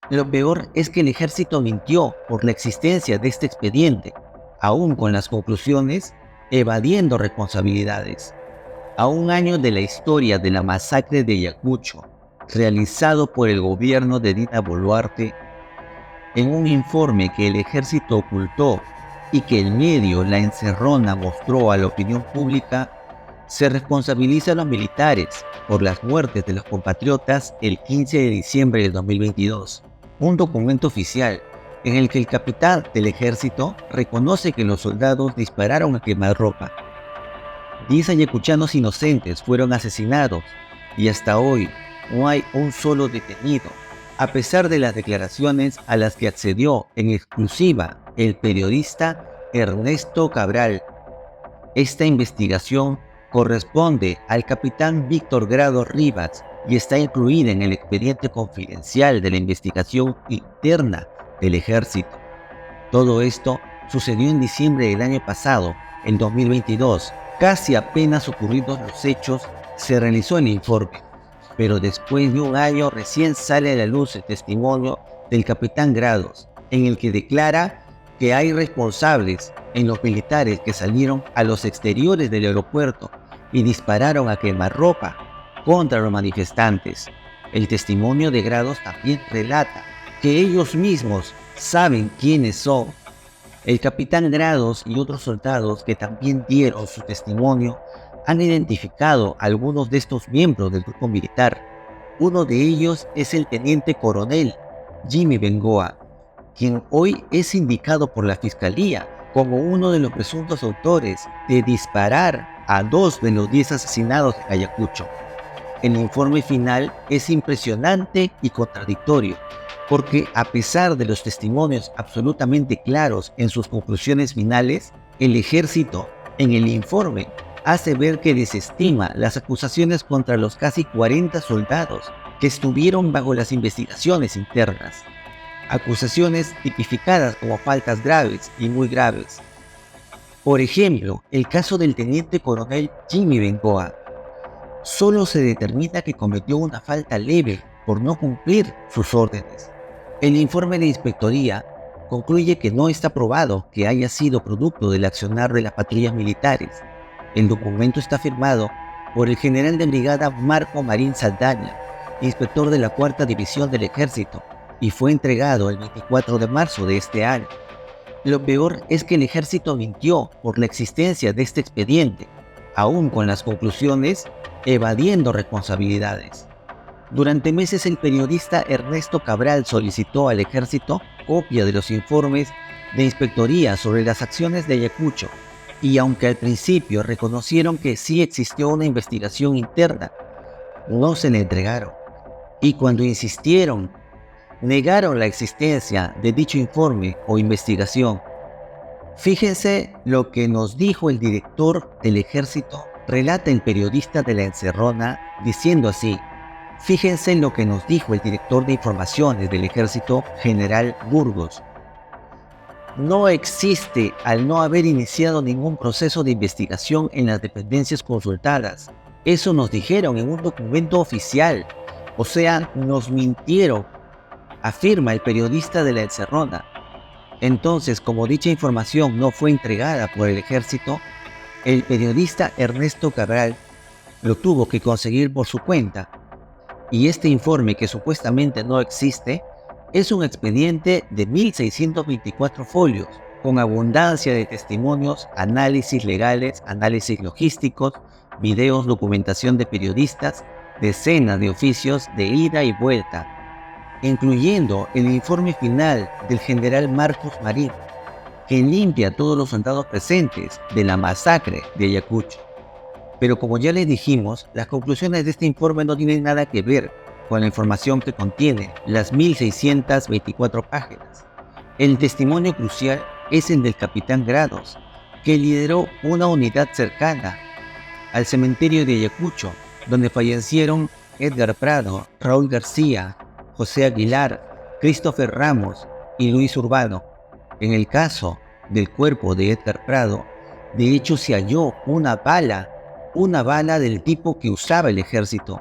Lo peor es que el ejército mintió por la existencia de este expediente, aún con las conclusiones, evadiendo responsabilidades. A un año de la historia de la masacre de Ayacucho, realizado por el gobierno de Dina Boluarte, en un informe que el ejército ocultó y que el medio La Encerrona mostró a la opinión pública, se responsabiliza a los militares por las muertes de los compatriotas el 15 de diciembre de 2022. Un documento oficial en el que el capitán del ejército reconoce que los soldados dispararon a quemarropa. 10 ayacuchanos inocentes fueron asesinados y hasta hoy no hay un solo detenido, a pesar de las declaraciones a las que accedió en exclusiva el periodista Ernesto Cabral. Esta investigación corresponde al capitán Víctor Grado Rivas y está incluida en el expediente confidencial de la investigación interna del ejército. Todo esto sucedió en diciembre del año pasado, en 2022. Casi apenas ocurridos los hechos, se realizó el informe, pero después de un año recién sale a la luz el testimonio del capitán Grados, en el que declara que hay responsables en los militares que salieron a los exteriores del aeropuerto y dispararon a quemarropa contra los manifestantes. El testimonio de Grados también relata que ellos mismos saben quiénes son. El capitán Grados y otros soldados que también dieron su testimonio han identificado a algunos de estos miembros del grupo militar. Uno de ellos es el teniente coronel Jimmy Bengoa, quien hoy es indicado por la Fiscalía como uno de los presuntos autores de disparar a 2 de los 10 asesinados en Ayacucho. El informe final es impresionante y contradictorio, porque a pesar de los testimonios absolutamente claros en sus conclusiones finales, el ejército en el informe hace ver que desestima las acusaciones contra los casi 40 soldados que estuvieron bajo las investigaciones internas. Acusaciones tipificadas como faltas graves y muy graves. Por ejemplo, el caso del teniente coronel Jimmy Bengoa. Solo se determina que cometió una falta leve por no cumplir sus órdenes. El informe de inspectoría concluye que no está probado que haya sido producto del accionar de las patrullas militares. El documento está firmado por el general de brigada Marco Marín Saldaña, inspector de la 4ª División del Ejército, y fue entregado el 24 de marzo de este año. Lo peor es que el ejército mintió por la existencia de este expediente, aún con las conclusiones, evadiendo responsabilidades. Durante meses el periodista Ernesto Cabral solicitó al ejército copia de los informes de inspectoría sobre las acciones de Ayacucho, y aunque al principio reconocieron que sí existió una investigación interna, no se le entregaron. Y cuando insistieron, negaron la existencia de dicho informe o investigación. Fíjense lo que nos dijo el director del ejército, relata el periodista de La Encerrona, diciendo así: fíjense en lo que nos dijo el director de informaciones del ejército, general Burgos. No existe al no haber iniciado ningún proceso de investigación en las dependencias consultadas. Eso nos dijeron en un documento oficial. O sea, nos mintieron, afirma el periodista de La Encerrona. Entonces, como dicha información no fue entregada por el ejército, el periodista Ernesto Cabral lo tuvo que conseguir por su cuenta. Y este informe, que supuestamente no existe, es un expediente de 1624 folios, con abundancia de testimonios, análisis legales, análisis logísticos, videos, documentación de periodistas, decenas de oficios de ida y vuelta, incluyendo el informe final del general Marcos Marín, que limpia a todos los soldados presentes de la masacre de Ayacucho. Pero como ya les dijimos, las conclusiones de este informe no tienen nada que ver con la información que contiene las 1624 páginas. El testimonio crucial es el del capitán Grados, que lideró una unidad cercana al cementerio de Ayacucho, donde fallecieron Edgar Prado, Raúl García, José Aguilar, Christopher Ramos y Luis Urbano. En el caso del cuerpo de Edgar Prado, de hecho se halló una bala del tipo que usaba el ejército.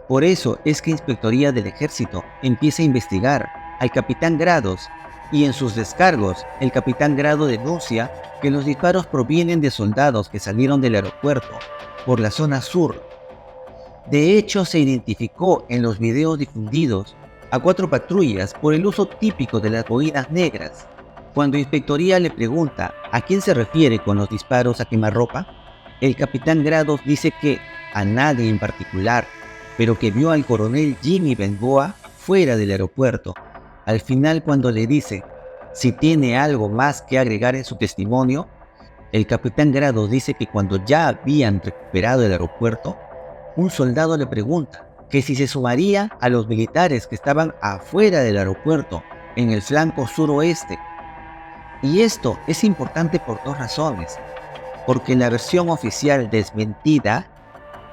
Por eso es que Inspectoría del Ejército empieza a investigar al capitán Grados, y en sus descargos, el capitán Grado denuncia que los disparos provienen de soldados que salieron del aeropuerto por la zona sur. De hecho, se identificó en los videos difundidos a 4 patrullas por el uso típico de las boinas negras. Cuando Inspectoría le pregunta a quién se refiere con los disparos a quemarropa, el capitán Grados dice que a nadie en particular, pero que vio al coronel Jimmy Bengoa fuera del aeropuerto. Al final, cuando le dice si tiene algo más que agregar en su testimonio, el capitán Grados dice que cuando ya habían recuperado el aeropuerto, un soldado le pregunta que si se sumaría a los militares que estaban afuera del aeropuerto, en el flanco suroeste. Y esto es importante por 2 razones. Porque la versión oficial desmentida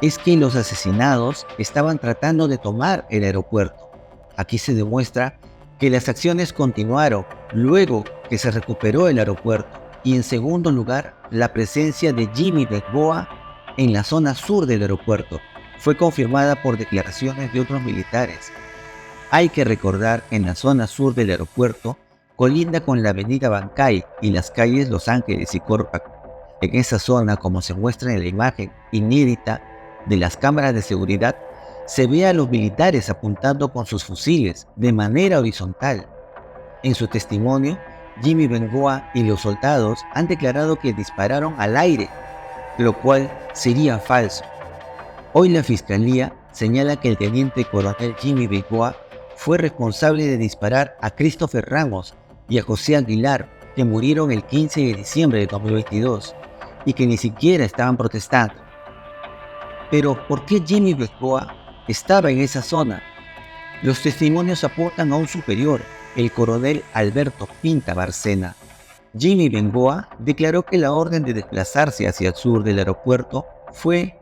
es que los asesinados estaban tratando de tomar el aeropuerto. Aquí se demuestra que las acciones continuaron luego que se recuperó el aeropuerto. Y en segundo lugar, la presencia de Jimmy Bengoa en la zona sur del aeropuerto fue confirmada por declaraciones de otros militares. Hay que recordar que en la zona sur del aeropuerto colinda con la avenida Bancay y las calles Los Ángeles y Córpaco. En esa zona, como se muestra en la imagen inédita de las cámaras de seguridad, se ve a los militares apuntando con sus fusiles de manera horizontal. En su testimonio, Jimmy Bengoa y los soldados han declarado que dispararon al aire, lo cual sería falso. Hoy la Fiscalía señala que el teniente coronel Jimmy Bengoa fue responsable de disparar a Christopher Ramos y a José Aguilar, que murieron el 15 de diciembre de 2022 y que ni siquiera estaban protestando. Pero, ¿por qué Jimmy Bengoa estaba en esa zona? Los testimonios apuntan a un superior, el coronel Alberto Pinta Barcena. Jimmy Bengoa declaró que la orden de desplazarse hacia el sur del aeropuerto fue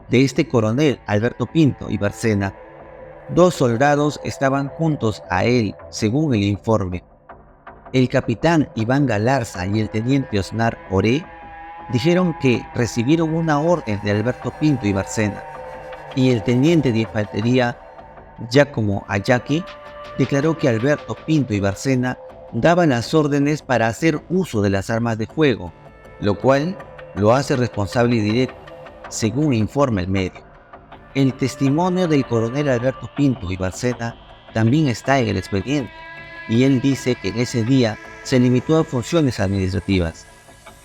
de este coronel Alberto Pinto y Barcena. 2 soldados estaban juntos a él, según el informe. El capitán Iván Galarza y el teniente Osnar Oré dijeron que recibieron una orden de Alberto Pinto y Barcena, y el teniente de infantería Giacomo Ayaki declaró que Alberto Pinto y Barcena daban las órdenes para hacer uso de las armas de fuego, lo cual lo hace responsable directo, según informa el medio. El testimonio del coronel Alberto Pinto y Barcena también está en el expediente, y él dice que en ese día se limitó a funciones administrativas.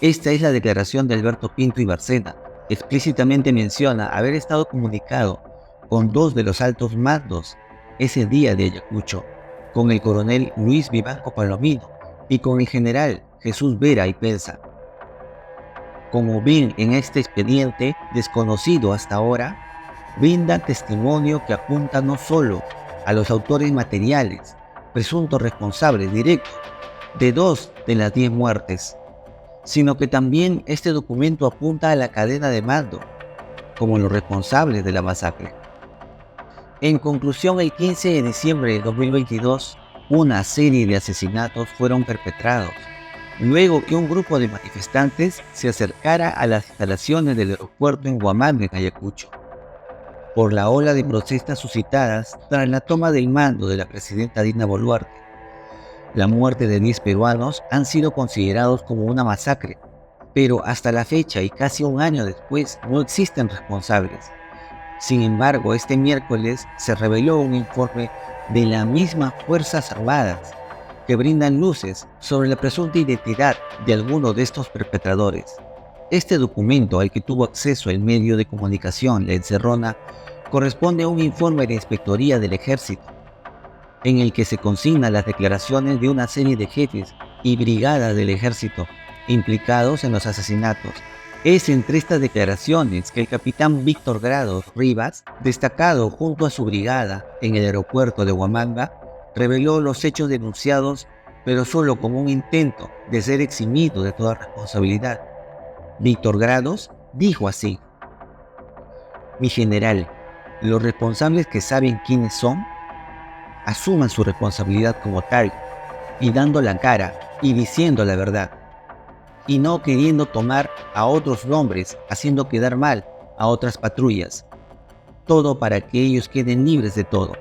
Esta es la declaración de Alberto Pinto y Barcena. Explícitamente menciona haber estado comunicado con 2 de los altos mandos ese día de Ayacucho, con el coronel Luis Vivanco Palomino y con el general Jesús Vera y Pensa. Como ven en este expediente, desconocido hasta ahora, brinda testimonio que apunta no solo a los autores materiales, presuntos responsables directos de 2 de las 10 muertes, sino que también este documento apunta a la cadena de mando, como los responsables de la masacre. En conclusión, el 15 de diciembre de 2022, una serie de asesinatos fueron perpetrados, luego que un grupo de manifestantes se acercara a las instalaciones del aeropuerto en Huamanga, en Ayacucho, por la ola de protestas suscitadas tras la toma del mando de la presidenta Dina Boluarte. La muerte de 10 peruanos han sido considerados como una masacre, pero hasta la fecha y casi un año después no existen responsables. Sin embargo, este miércoles se reveló un informe de las mismas Fuerzas Armadas que brindan luces sobre la presunta identidad de alguno de estos perpetradores. Este documento, al que tuvo acceso el medio de comunicación La Encerrona, corresponde a un informe de Inspectoría del Ejército, en el que se consignan las declaraciones de una serie de jefes y brigadas del ejército implicados en los asesinatos. Es entre estas declaraciones que el capitán Víctor Grados Rivas, destacado junto a su brigada en el aeropuerto de Huamanga, reveló los hechos denunciados, pero solo como un intento de ser eximido de toda responsabilidad. Víctor Grados dijo así: "Mi general, los responsables que saben quiénes son, asuman su responsabilidad como tal, y dando la cara y diciendo la verdad, y no queriendo tomar a otros nombres, haciendo quedar mal a otras patrullas, todo para que ellos queden libres de todo".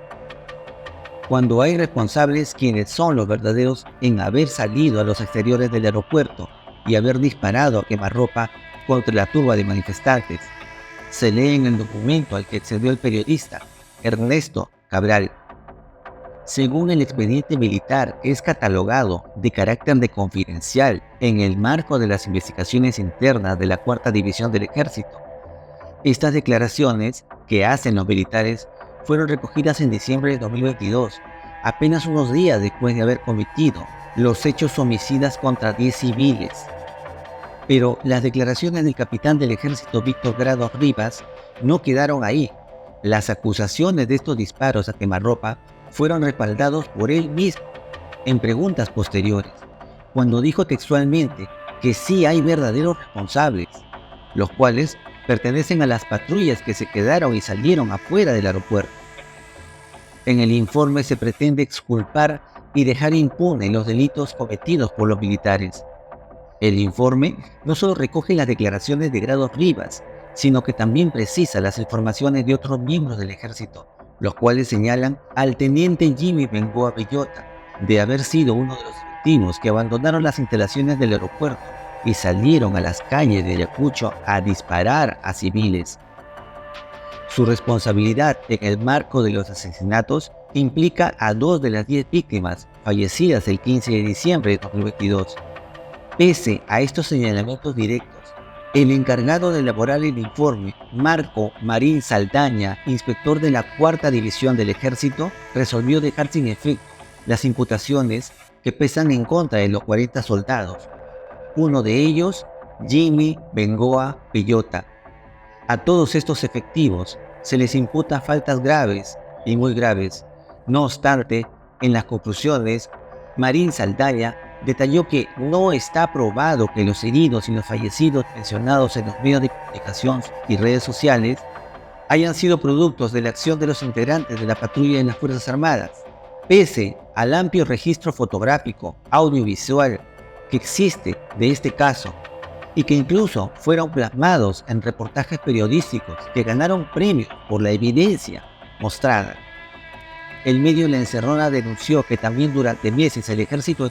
cuando hay responsables quienes son los verdaderos en haber salido a los exteriores del aeropuerto y haber disparado a quemarropa contra la turba de manifestantes. Se lee en el documento al que accedió el periodista Ernesto Cabral. Según el expediente militar, es catalogado de carácter de confidencial en el marco de las investigaciones internas de la Cuarta División del Ejército. Estas declaraciones que hacen los militares fueron recogidas en diciembre de 2022, apenas unos días después de haber cometido los hechos homicidas contra 10 civiles. Pero las declaraciones del capitán del ejército Víctor Grados Rivas no quedaron ahí. Las acusaciones de estos disparos a quemarropa fueron respaldados por él mismo en preguntas posteriores, cuando dijo textualmente que sí hay verdaderos responsables, los cuales pertenecen a las patrullas que se quedaron y salieron afuera del aeropuerto. En el informe se pretende exculpar y dejar impune los delitos cometidos por los militares. El informe no solo recoge las declaraciones de Grados Rivas, sino que también precisa las informaciones de otros miembros del ejército, los cuales señalan al teniente Jimmy Bengoa Bellota de haber sido uno de los efectivos que abandonaron las instalaciones del aeropuerto y salieron a las calles de Ayacucho a disparar a civiles. Su responsabilidad en el marco de los asesinatos implica a 2 de las 10 víctimas fallecidas el 15 de diciembre de 2022. Pese a estos señalamientos directos, el encargado de elaborar el informe, Marco Marín Saldaña, inspector de la Cuarta División del Ejército, resolvió dejar sin efecto las imputaciones que pesan en contra de los 40 soldados. Uno de ellos, Jimmy Bengoa Bellota. A todos estos efectivos se les imputa faltas graves y muy graves. No obstante, en las conclusiones, Marín Saldaña detalló que no está probado que los heridos y los fallecidos mencionados en los medios de comunicación y redes sociales hayan sido productos de la acción de los integrantes de la patrulla de las Fuerzas Armadas, pese al amplio registro fotográfico, audiovisual que existe de este caso y que incluso fueron plasmados en reportajes periodísticos que ganaron premios por la evidencia mostrada. El medio La Encerrona denunció que también durante meses el ejército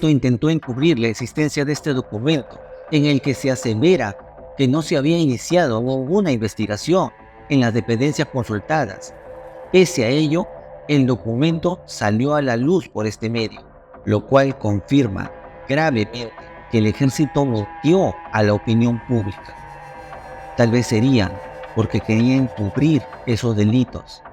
intentó encubrir la existencia de este documento, en el que se asevera que no se había iniciado ninguna investigación en las dependencias consultadas. Pese a ello, el documento salió a la luz por este medio, lo cual confirma gravemente que el ejército mintió a la opinión pública. Tal vez serían porque querían encubrir esos delitos